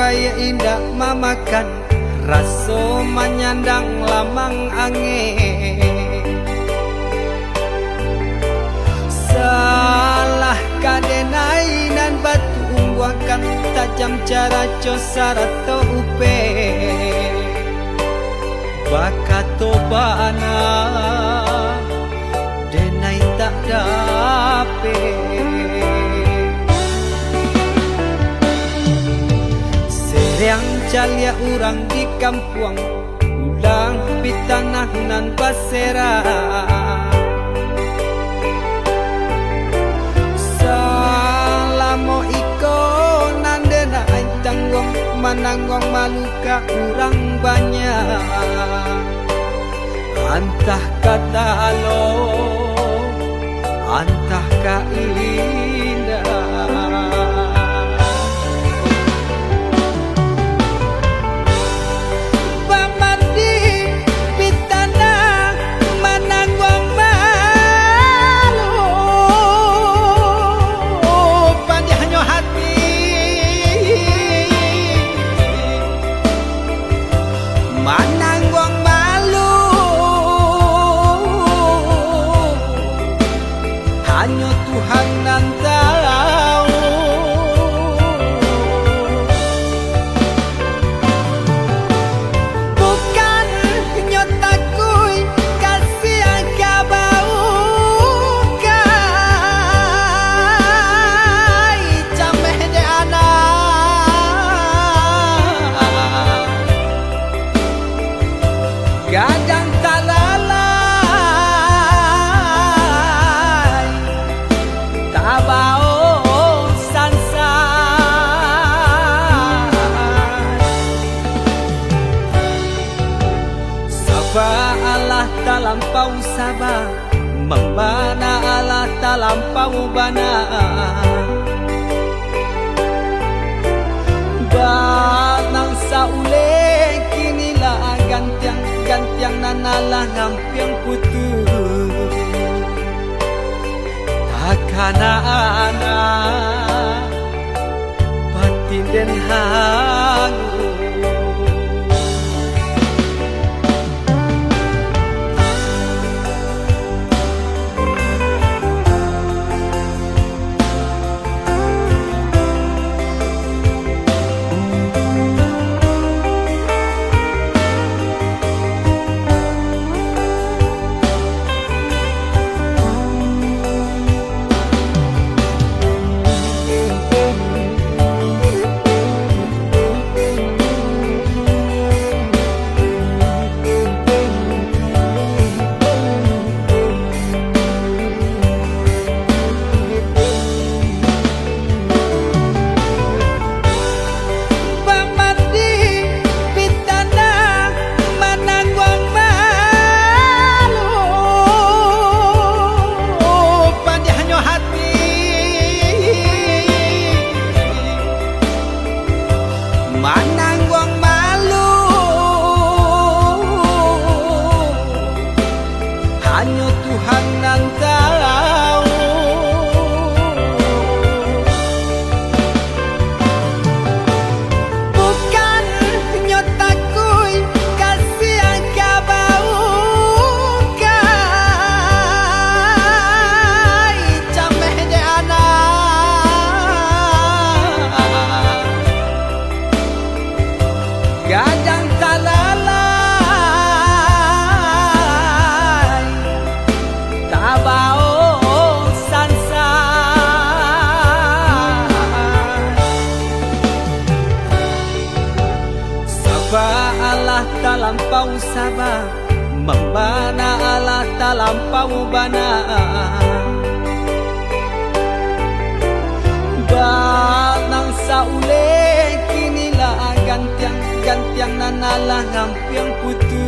bayi indah mamakan raso menyandang lamang angin. Salah kadenai nan batu ungguakan tajam cara cosara to upe bakato bana denai tak dape. Seriang calia urang di kampung ulang pitanah nan basera. Salamo iko nandena ay tanggong mananggong maluka urang banyak. Antah kata alo, antah ka indah. Mananggong malu hanya Tuhan nan tahu. Bukan nyotakui kasih yang kabau kai cameh de anak gadang talalai tabao sansai. Sabah Allah talampau sabah, membana Allah talampau bana. Banang saule kinilah gantiang nanalah ngampiang putu takana anak batin den hangu. Mananggong malu hanya Tuhan nan tahu. Bukan nyotakui kasih yang kabau kai cameh de anak gadang talalai tabao sansai. Sabah Allah talampau sabah, membana Allah talampau bana. Banang saule kinilah gantiang nanalah ngampiang putu